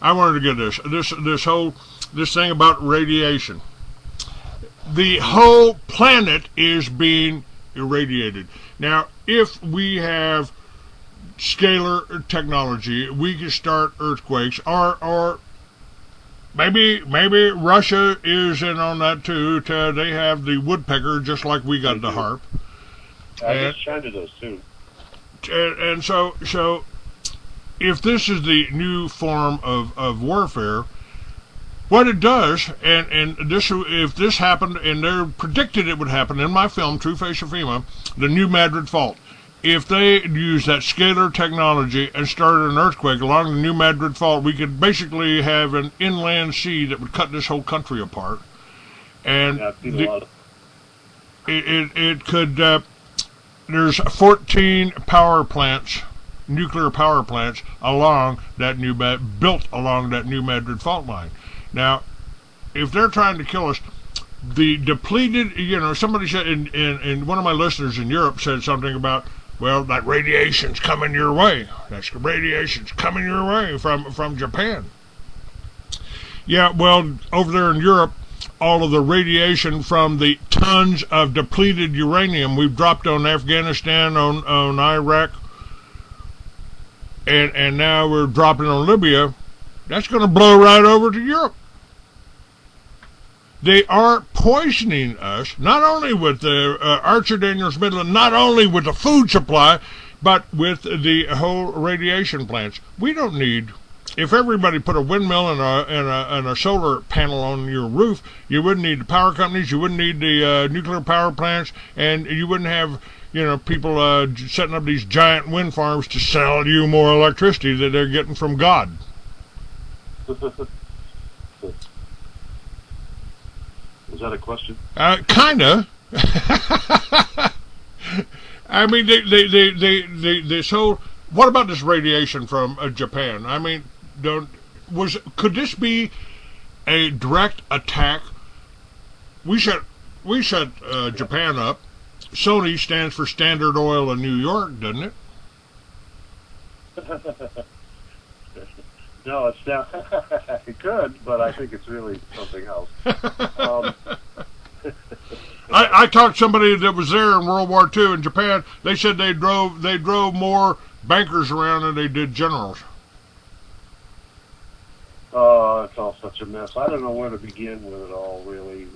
I wanted to get this thing about radiation. The whole planet is being irradiated. Now, if we have scalar technology, we can start earthquakes, or maybe Russia is in on that too. They have the woodpecker just like we got the harp. I guess China does too. And so if this is the new form of warfare, what it does, and this, if this happened, and they predicted it would happen in my film, True Face of FEMA, the New Madrid Fault. If they use that scalar technology and started an earthquake along the New Madrid Fault, we could basically have an inland sea that would cut this whole country apart. And it could, there's 14 power plants, nuclear power plants, along that built along that New Madrid Fault line. Now, if they're trying to kill us, the depleted, somebody said, in one of my listeners in Europe said something about, well, that radiation's coming your way. That's radiation's coming your way from Japan. Yeah, well, over there in Europe, all of the radiation from the tons of depleted uranium we've dropped on Afghanistan, on Iraq, and now we're dropping on Libya, that's going to blow right over to Europe. They are poisoning us, not only with the Archer Daniels Midland, not only with the food supply, but with the whole radiation plants. We don't need, if everybody put a windmill and a solar panel on your roof, you wouldn't need the power companies, you wouldn't need the nuclear power plants, and you wouldn't have, people setting up these giant wind farms to sell you more electricity that they're getting from God. Was that a question? Kinda. I mean, this whole. What about this radiation from Japan? I mean, could this be a direct attack? We shut Japan up. Sony stands for Standard Oil of New York, doesn't it? No, it's not. It could, but I think it's really something else. I talked to somebody that was there in World War II in Japan. They said they drove more bankers around than they did generals. It's all such a mess. I don't know where to begin with it all, really.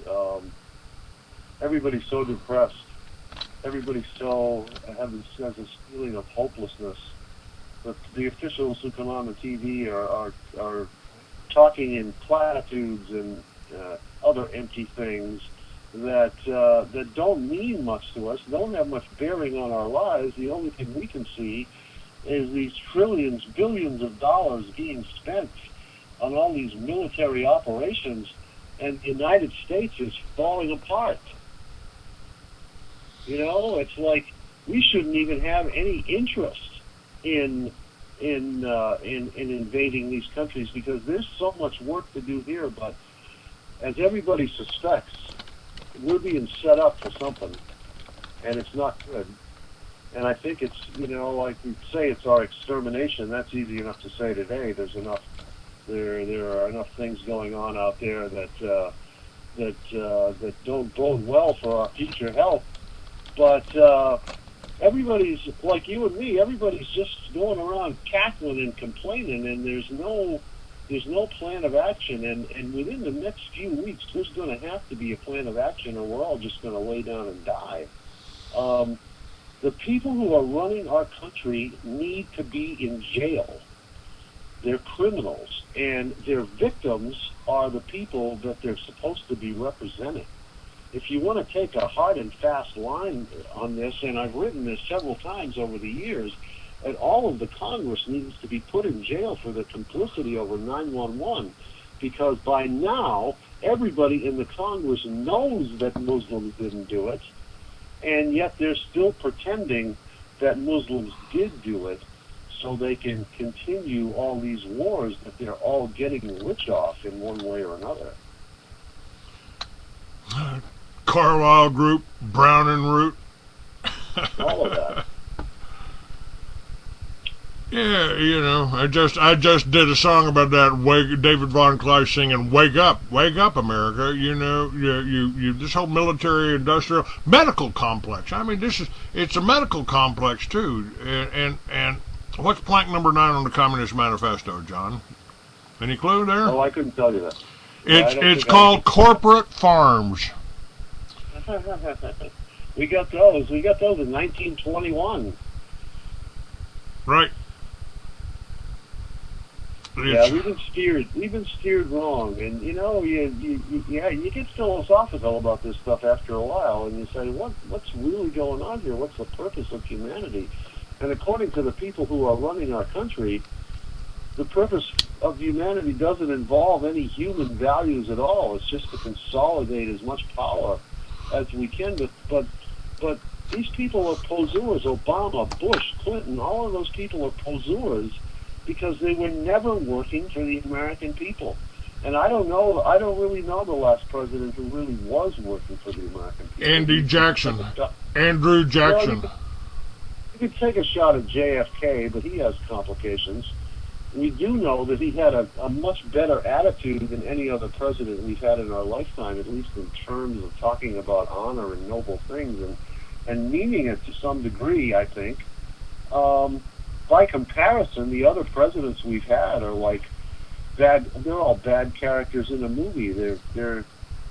Everybody's so depressed. Everybody has this feeling of hopelessness. But the officials who come on the TV are talking in platitudes and other empty things that don't mean much to us, don't have much bearing on our lives. The only thing we can see is these trillions, billions of dollars being spent on all these military operations, and the United States is falling apart. It's like we shouldn't even have any interest in invading these countries, because there's so much work to do here. But as everybody suspects, we're being set up for something, and it's not good. And I think it's, like we say, it's our extermination. That's easy enough to say today. There are enough things going on out there that don't bode well for our future health. But everybody's like you and me. Everybody's just going around cackling and complaining, and there's no plan of action. And within the next few weeks, there's going to have to be a plan of action, or we're all just going to lay down and die. The people who are running our country need to be in jail. They're criminals, and their victims are the people that they're supposed to be representing. If you want to take a hard and fast line on this, and I've written this several times over the years, that all of the Congress needs to be put in jail for their complicity over 9/11, because by now everybody in the Congress knows that Muslims didn't do it, and yet they're still pretending that Muslims did do it, so they can continue all these wars that they're all getting rich off in one way or another. Carlyle Group, Brown and Root. All of that. Yeah, you know, I just did a song about that. David Von Kleist singing "Wake Up, America." You know, you this whole military, industrial, medical complex. I mean, it's a medical complex too. And what's plank number 9 on the Communist Manifesto, John? Any clue there? Oh, I couldn't tell you that. It's called corporate farms. We got those. We got those in 1921. Right. Yeah, we've been steered wrong, and you know, you get philosophical about this stuff after a while, and you say, what's really going on here? What's the purpose of humanity? And according to the people who are running our country, the purpose of humanity doesn't involve any human values at all. It's just to consolidate as much power as we can. But these people are poseurs. Obama, Bush, Clinton, all of those people are poseurs, because they were never working for the American people. And I don't really know the last president who really was working for the American people. Andrew Jackson. Well, you could take a shot at JFK, but he has complications. We do know that he had a much better attitude than any other president we've had in our lifetime, at least in terms of talking about honor and noble things and meaning it to some degree, I think. By comparison, the other presidents we've had are like bad. They're all bad characters in a movie. They're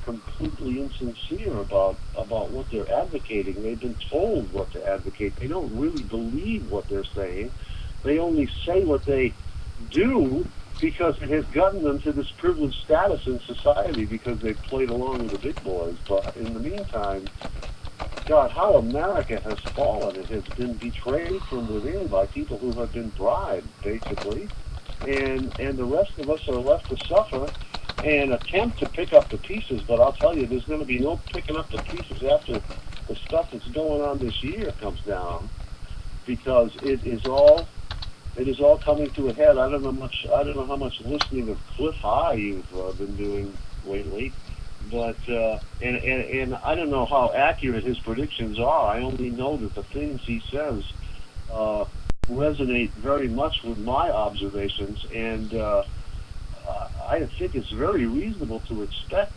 completely insincere about what they're advocating. They've been told what to advocate. They don't really believe what they're saying. They only say what they do because it has gotten them to this privileged status in society because they've played along with the big boys. But in the meantime, God, how America has fallen. It has been betrayed from within by people who have been bribed, basically. And the rest of us are left to suffer and attempt to pick up the pieces. But I'll tell you, there's going to be no picking up the pieces after the stuff that's going on this year comes down, because it is all coming to a head. I don't know how much listening of Cliff High you've been doing lately. But and I don't know how accurate his predictions are. I only know that the things he says resonate very much with my observations, and I think it's very reasonable to expect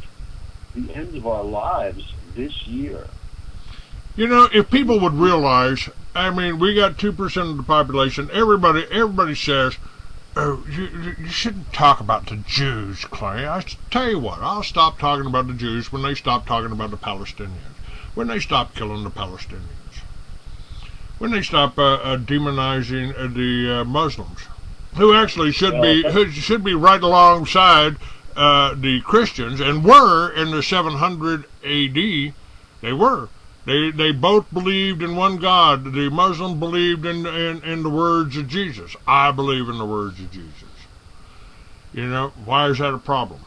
the end of our lives this year. You know, if people would realize, I mean, we got 2% of the population. Everybody says, oh, you shouldn't talk about the Jews, Clay. I tell you what, I'll stop talking about the Jews when they stop talking about the Palestinians, when they stop killing the Palestinians, when they stop demonizing the Muslims, who actually should be right alongside the Christians, and were in the 700 A.D. They were. They both believed in one God. The Muslim believed in the words of Jesus. I believe in the words of Jesus. You know, why is that a problem?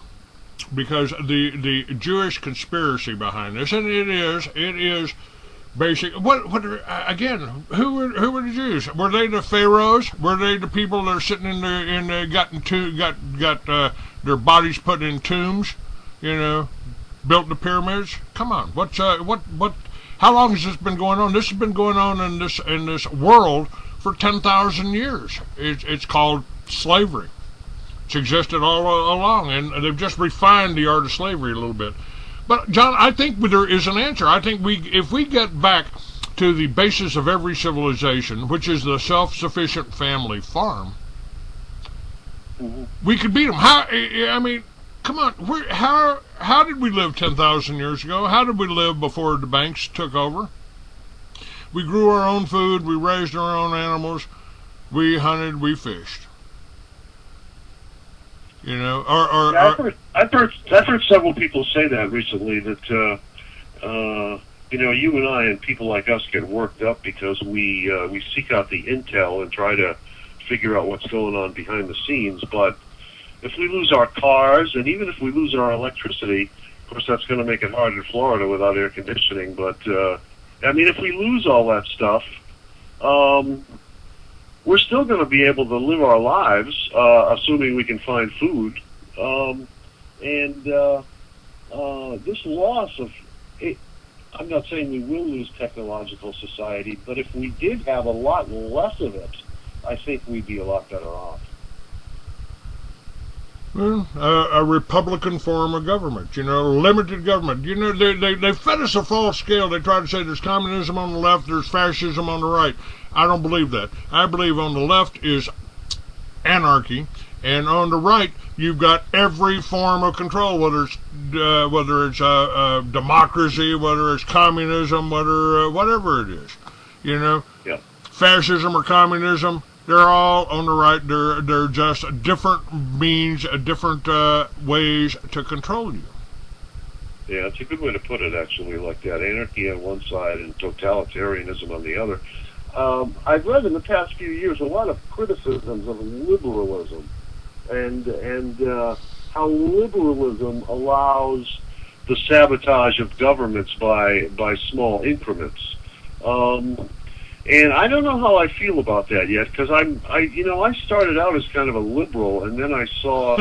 Because the Jewish conspiracy behind this, and it is basic. Again? Who were the Jews? Were they the pharaohs? Were they the people that are sitting got their bodies put in tombs? You know, built the pyramids? Come on, what? How long has this been going on? This has been going on in this world for 10,000 years. It's called slavery. It's existed all along, and they've just refined the art of slavery a little bit. But John, I think there is an answer. I think if we get back to the basis of every civilization, which is the self-sufficient family farm, we could beat them. How? I mean, come on. How did we live 10,000 years ago? How did we live before the banks took over? We grew our own food. We raised our own animals. We hunted. We fished. You know, I've heard several people say that recently. That you know, you and I and people like us get worked up because we seek out the intel and try to figure out what's going on behind the scenes, but if we lose our cars, and even if we lose our electricity, of course that's going to make it hard in Florida without air conditioning, but I mean, if we lose all that stuff, we're still going to be able to live our lives, assuming we can find food. And this loss of it, I'm not saying we will lose technological society, but if we did have a lot less of it, I think we'd be a lot better off. Well, a Republican form of government, limited government. They fed us a false scale. They try to say there's communism on the left, there's fascism on the right. I don't believe that. I believe on the left is anarchy, and on the right you've got every form of control, whether it's democracy, whether it's communism, whatever it is. Yeah. Fascism or communism. They're all on the right. They're just different means, different ways to control you. Yeah, it's a good way to put it, actually, like that. Anarchy on one side and totalitarianism on the other. I've read in the past few years a lot of criticisms of liberalism and how liberalism allows the sabotage of governments by small increments. And I don't know how I feel about that yet, because I started out as kind of a liberal, and then I saw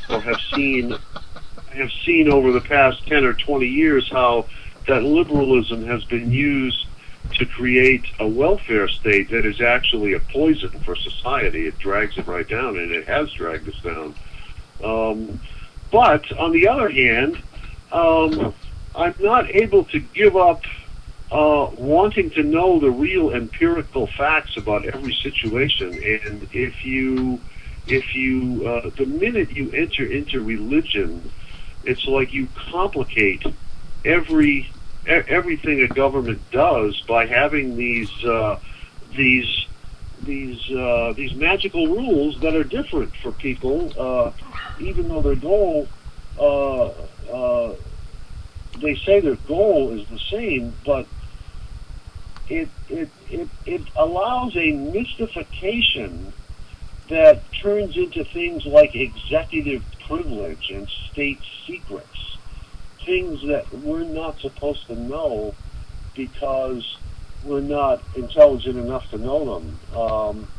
or have seen over the past 10 or 20 years how that liberalism has been used to create a welfare state that is actually a poison for society. It drags it right down, and it has dragged us down. But on the other hand, I'm not able to give up wanting to know the real empirical facts about every situation. And the minute you enter into religion, it's like you complicate everything a government does by having these magical rules that are different for people, even though their goal, they say their goal is the same, but it allows a mystification that turns into things like executive privilege and state secrets, things that we're not supposed to know because we're not intelligent enough to know them.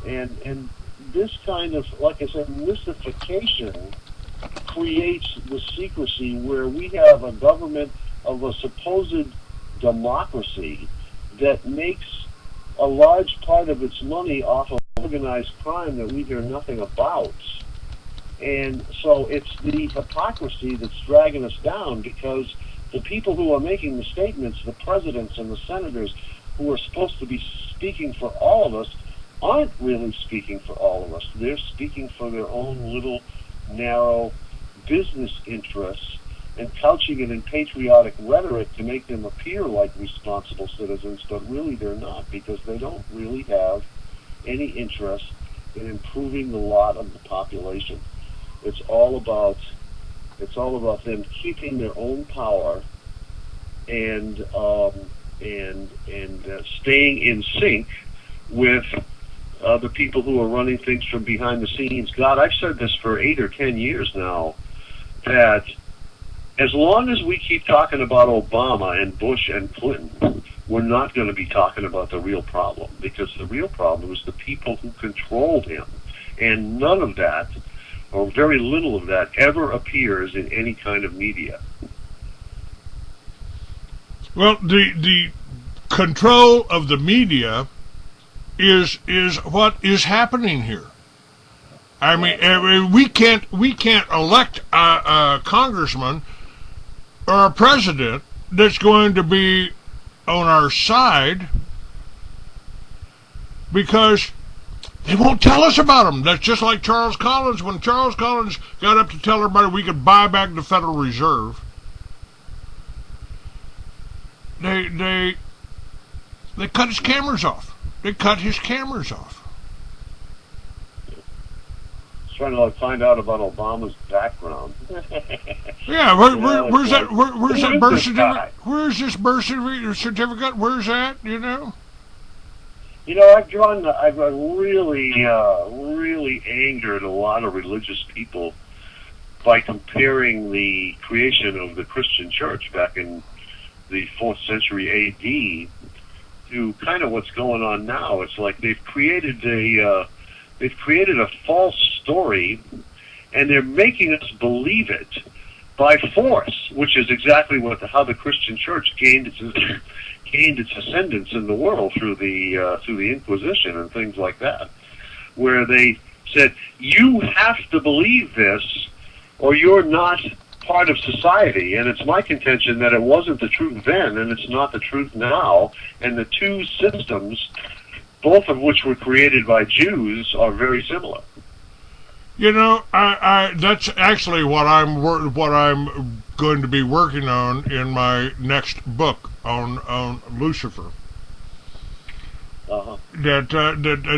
And this kind of, like I said, mystification creates the secrecy where we have a government of a supposed democracy that makes a large part of its money off of organized crime that we hear nothing about. And so it's the hypocrisy that's dragging us down, because the people who are making the statements, the presidents and the senators who are supposed to be speaking for all of us, aren't really speaking for all of us. They're speaking for their own little narrow business interests and couching it in patriotic rhetoric to make them appear like responsible citizens, but really they're not, because they don't really have any interest in improving the lot of the population. It's all about them keeping their own power and staying in sync with the people who are running things from behind the scenes. God, I've said this for 8 or 10 years now, that as long as we keep talking about Obama and Bush and Clinton, we're not going to be talking about the real problem, because the real problem is the people who controlled him. And none of that, or very little of that, ever appears in any kind of media. Well, the control of the media is what is happening here. I mean, we can't elect a congressman or a president that's going to be on our side, because they won't tell us about them. That's just like Charles Collins. When Charles Collins got up to tell everybody we could buy back the Federal Reserve, they cut his cameras off. They cut his cameras off. Trying to find out about Obama's background. Yeah, where's that birth certificate? Where's this birth certificate? Where's that? I've really angered a lot of religious people by comparing the creation of the Christian church back in the 4th century A.D. to kind of what's going on now. It's like they've created a false story, and they're making us believe it by force, which is exactly how the Christian church gained its ascendance in the world through the Inquisition and things like that. where they said, you have to believe this or you're not part of society. And it's my contention that it wasn't the truth then and it's not the truth now. And the two systems, both of which were created by Jews, are very similar. You know, I that's actually what I'm going to be working on in my next book on Lucifer. Uh-huh. That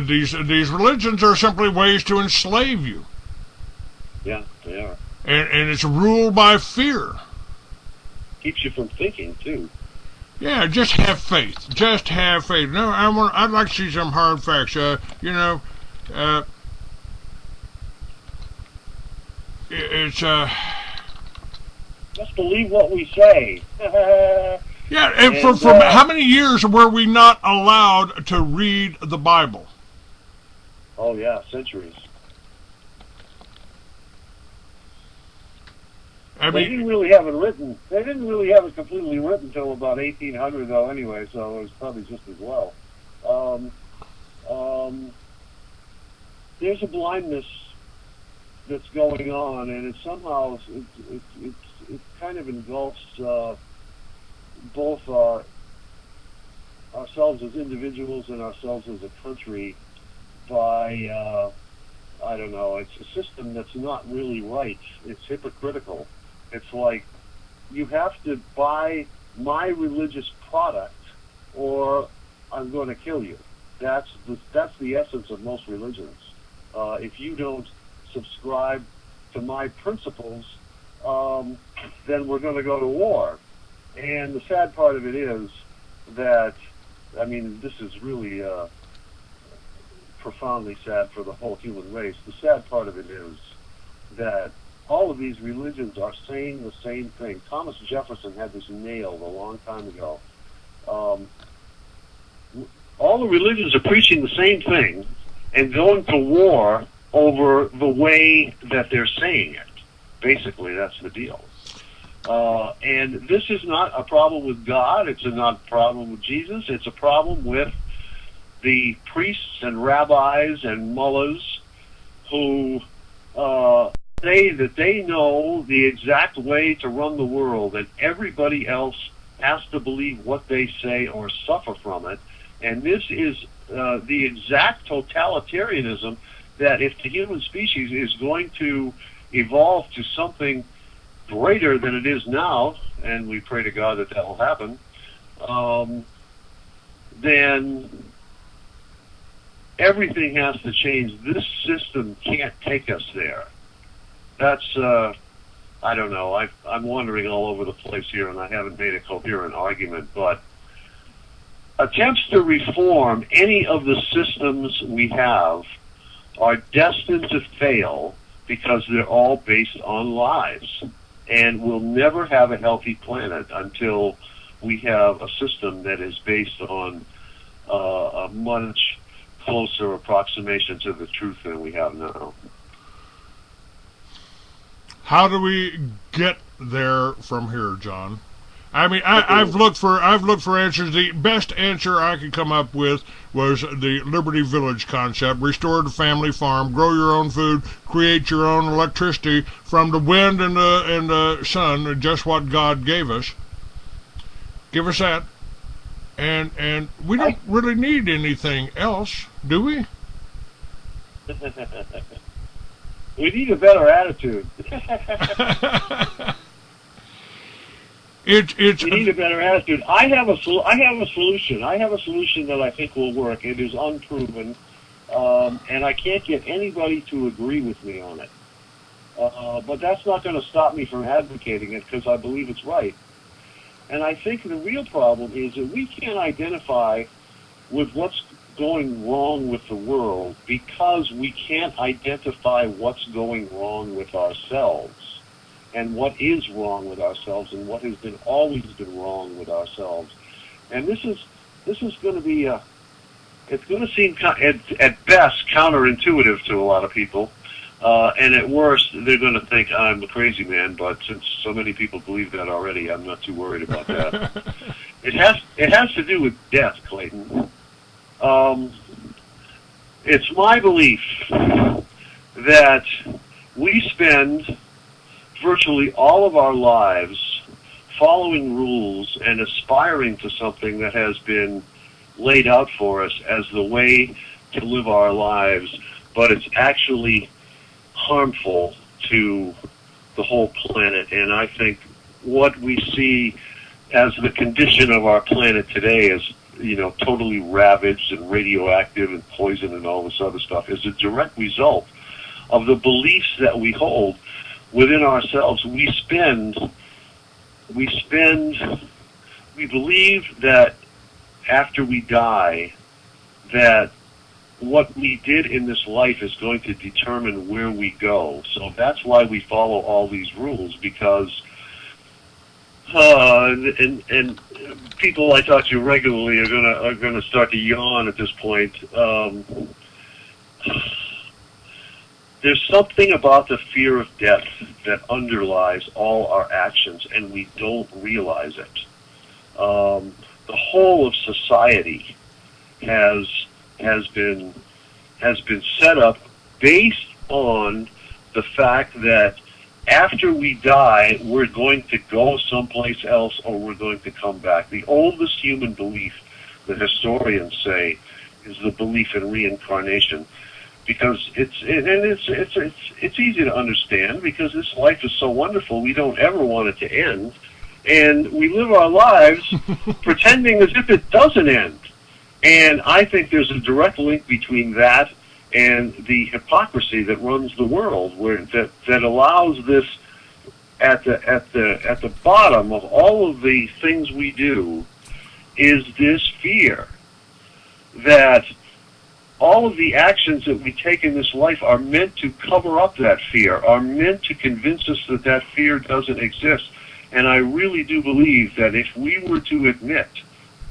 these religions are simply ways to enslave you. Yeah, they are. And it's ruled by fear. Keeps you from thinking too. Yeah, just have faith. Just have faith. No, I'd like to see some hard facts. It's Just believe what we say. yeah, and for how many years were we not allowed to read the Bible? Oh yeah, centuries. They didn't really have it written. They didn't really have it completely written until about 1800, though. Anyway, so it was probably just as well. There's a blindness that's going on, and it somehow it kind of engulfs both ourselves as individuals and ourselves as a country by I don't know. It's a system that's not really right. It's hypocritical. It's like you have to buy my religious product or I'm going to kill you. That's the essence of most religions. If you don't subscribe to my principles, then we're going to go to war. And the sad part of it is that, I mean, this is really profoundly sad for the whole human race. The sad part of it is that all of these religions are saying the same thing. Thomas Jefferson had this nailed a long time ago. All the religions are preaching the same thing and going to war over the way that they're saying it. Basically, that's the deal. And this is not a problem with God. It's not a problem with Jesus. It's a problem with the priests and rabbis and mullahs who say that they know the exact way to run the world, and everybody else has to believe what they say or suffer from it. And this is the exact totalitarianism that if the human species is going to evolve to something greater than it is now, and we pray to God that that will happen, then everything has to change. This system can't take us there. That's, I don't know, I'm wandering all over the place here, and I haven't made a coherent argument, but attempts to reform any of the systems we have are destined to fail because they're all based on lies. And we'll never have a healthy planet until we have a system that is based on a much closer approximation to the truth than we have now. How do we get there from here, John? I mean, I've looked for answers. The best answer I could come up with was the Liberty Village concept: restore the family farm, grow your own food, create your own electricity from the wind and the sun, just what God gave us. Give us that, and we don't really need anything else, do we? We need a better attitude. We need a better attitude. I have a solution. I have a solution that I think will work. It is unproven, and I can't get anybody to agree with me on it. But that's not going to stop me from advocating it because I believe it's right. And I think the real problem is that we can't identify with what's going wrong with the world because we can't identify what's going wrong with ourselves and what is wrong with ourselves and what has been always been wrong with ourselves. And this is going to be it's going to seem at best counterintuitive to a lot of people, and at worst they're going to think I'm a crazy man. But since so many people believe that already, I'm not too worried about that. It has to do with death, Clayton. It's my belief that we spend virtually all of our lives following rules and aspiring to something that has been laid out for us as the way to live our lives, but it's actually harmful to the whole planet. And I think what we see as the condition of our planet today is, totally ravaged and radioactive and poison and all this other stuff is a direct result of the beliefs that we hold within ourselves. We believe that after we die, that what we did in this life is going to determine where we go. So that's why we follow all these rules, because and people I talk to regularly are gonna start to yawn at this point. There's something about the fear of death that underlies all our actions, and we don't realize it. The whole of society has been set up based on the fact that after we die, we're going to go someplace else or we're going to come back. The oldest human belief, the historians say, is the belief in reincarnation, because it's easy to understand, because this life is so wonderful, we don't ever want it to end, and we live our lives pretending as if it doesn't end. And I think there's a direct link between that and the hypocrisy that runs the world, where that allows this at the bottom of all of the things we do is this fear that all of the actions that we take in this life are meant to cover up that fear, are meant to convince us that that fear doesn't exist. And I really do believe that if we were to admit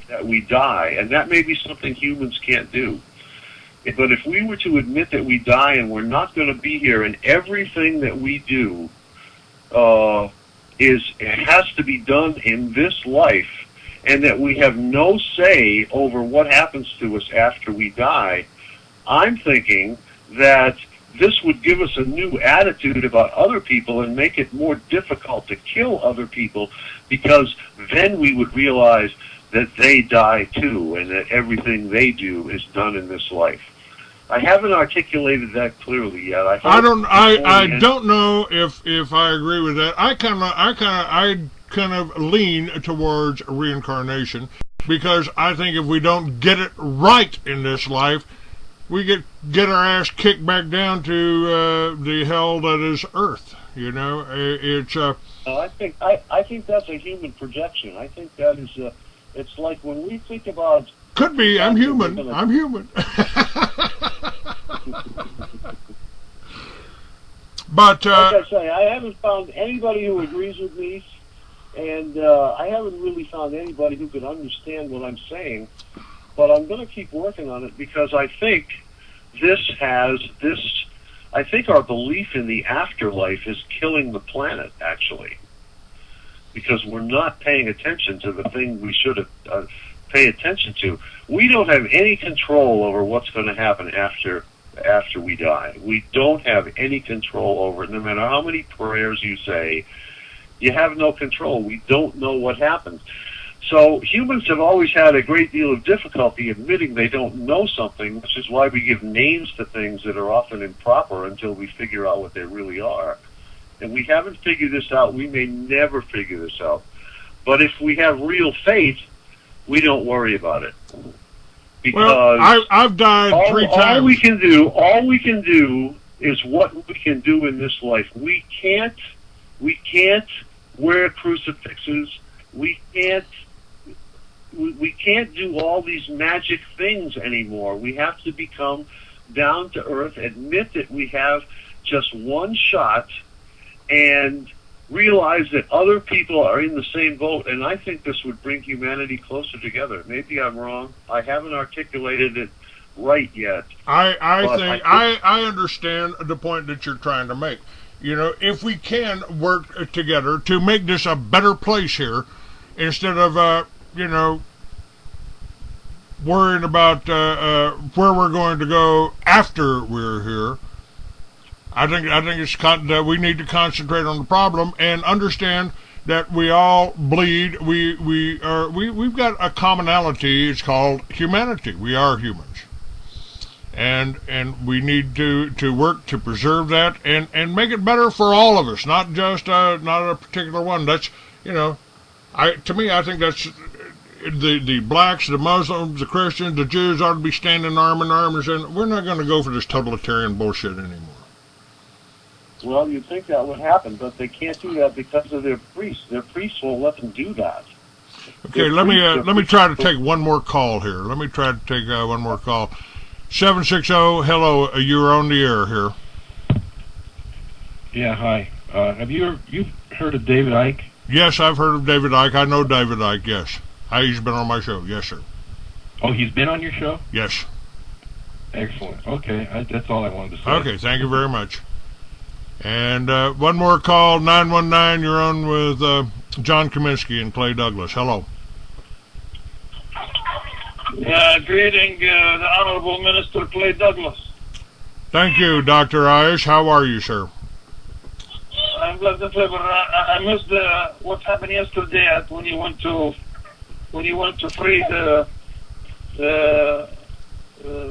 that we die, and that may be something humans can't do, but if we were to admit that we die and we're not going to be here, and everything that we do has to be done in this life, and that we have no say over what happens to us after we die, I'm thinking that this would give us a new attitude about other people and make it more difficult to kill other people, because then we would realize that they die too, and that everything they do is done in this life. I haven't articulated that clearly yet. I don't know if I agree with that. I kind of lean towards reincarnation, because I think if we don't get it right in this life, we get our ass kicked back down to the hell that is Earth. It's. I think that's a human projection. I think that is. It's like when we think about. Could be. I'm human. I'm human. But like I say, I haven't found anybody who agrees with me, and I haven't really found anybody who can understand what I'm saying. But I'm going to keep working on it, because I think I think our belief in the afterlife is killing the planet, actually, because we're not paying attention to the thing we should pay attention to. We don't have any control over what's going to happen after we die. We don't have any control over it. No matter how many prayers you say, you have no control. We don't know what happens. So humans have always had a great deal of difficulty admitting they don't know something, which is why we give names to things that are often improper until we figure out what they really are. And we haven't figured this out. We may never figure this out. But if we have real faith, we don't worry about it. Because I've died 3 times. All we can do is what we can do in this life. We can't wear crucifixes. We can't do all these magic things anymore. We have to become down to earth, admit that we have just one shot, and realize that other people are in the same boat. And I think this would bring humanity closer together. Maybe I'm wrong. I haven't articulated it right yet. I understand the point that you're trying to make. If we can work together to make this a better place here, instead of worrying about where we're going to go after we're here. I think it's that we need to concentrate on the problem and understand that we all bleed. We've got a commonality. It's called humanity. We are humans, and we need to work to preserve that and make it better for all of us, not just not a particular one. That's, to me, I think that's the blacks, the Muslims, the Christians, the Jews ought to be standing arm in arm and saying, we're not going to go for this totalitarian bullshit anymore. Well, you'd think that would happen, but they can't do that because of their priests. Their priests won't let them do that. Okay, let me try to take one more call here. Let me try to take one more call. 760, hello, you're on the air here. Yeah, hi. Have you heard of David Icke? Yes, I've heard of David Icke. I know David Icke, yes. He's been on my show, yes, sir. Oh, he's been on your show? Yes. Excellent. Okay, that's all I wanted to say. Okay, thank you very much. And one more call, 919, you're on with John Kaminsky and Clay Douglas. Hello. Greeting the Honorable Minister Clay Douglas. Thank you, Dr. Ish. How are you, sir? I'm blessed and favored. I missed what happened yesterday when you went to free the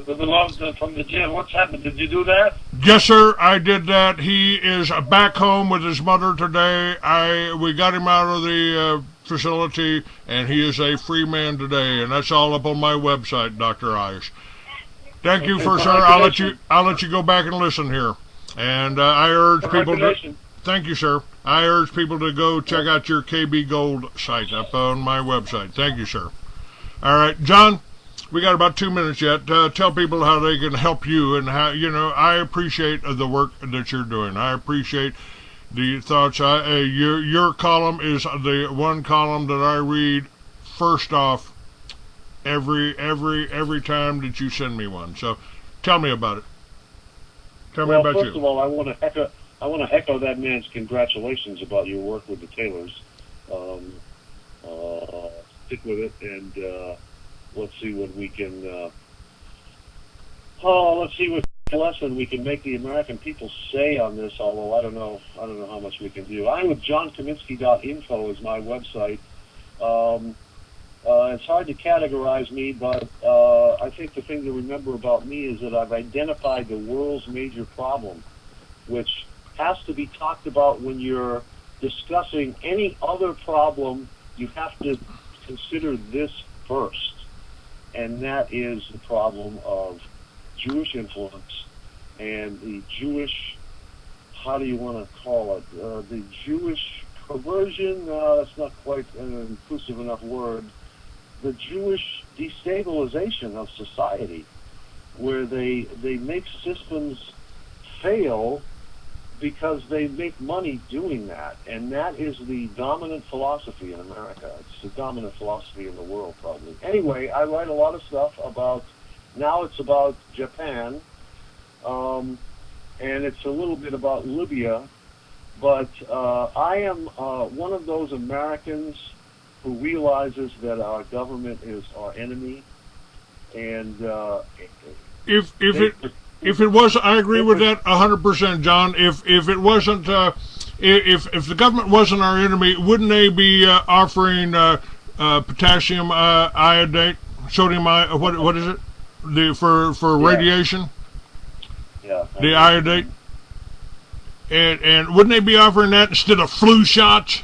beloved from the jail. What's happened? Did you do that? Yes, sir, I did that. He is back home with his mother today. We got him out of the facility, and he is a free man today. And that's all up on my website, Dr. Ish. Thank you, sir. I'll let you go back and listen here. And I urge people to. Thank you, sir. I urge people to go check out your KB Gold site up on my website. Thank you, sir. All right, John. We got about 2 minutes yet. Tell people how they can help you, and how, I appreciate the work that you're doing. I appreciate the thoughts. Your column is the one column that I read first off every time that you send me one. So tell me about it. Tell me about you. First of all, I want to echo that man's congratulations about your work with the Taylors. Stick with it, and let's see what we can. Let's see what lesson we can make the American people say on this. Although I don't know how much we can do. I'm with JohnKaminsky.info is my website. It's hard to categorize me, but I think the thing to remember about me is that I've identified the world's major problem, which has to be talked about when you're discussing any other problem. You have to consider this first. And that is the problem of Jewish influence and the Jewish, how do you want to call it, the Jewish perversion, that's not quite an inclusive enough word, the Jewish destabilization of society, where they make systems fail because they make money doing that. And that is the dominant philosophy in America. It's the dominant philosophy in the world, probably. Anyway, I write a lot of stuff about, now it's about Japan, and it's a little bit about Libya, but I am one of those Americans who realizes that our government is our enemy, and If it was, I agree with that 100%, John. If it wasn't, if the government wasn't our enemy, wouldn't they be offering potassium iodate, sodium iodate? What is it? For radiation? Yeah. The iodate. And wouldn't they be offering that instead of flu shots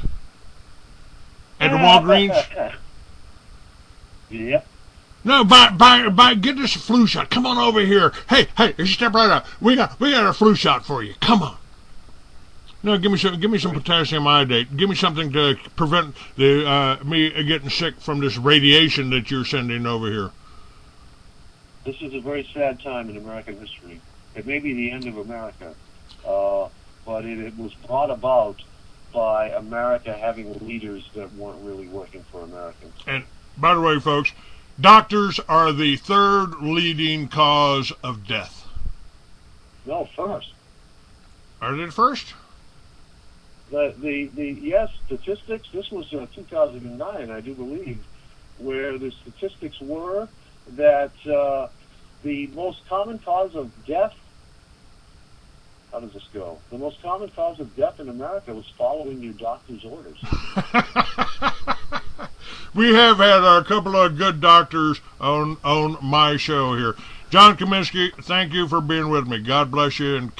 at the Walgreens? Yeah. No, get this flu shot. Come on over here. Hey, you step right up. We got a flu shot for you. Come on. No, give me some potassium iodate. Give me something to prevent me getting sick from this radiation that you're sending over here. This is a very sad time in American history. It may be the end of America, but it was brought about by America having leaders that weren't really working for Americans. And by the way, folks, doctors are the third leading cause of death. No, first. Are they first? Yes, statistics. This was 2009, I do believe, where the statistics were that the most common cause of death, how does this go? The most common cause of death in America was following your doctor's orders. We have had a couple of good doctors on my show here. John Kaminski, thank you for being with me. God bless you and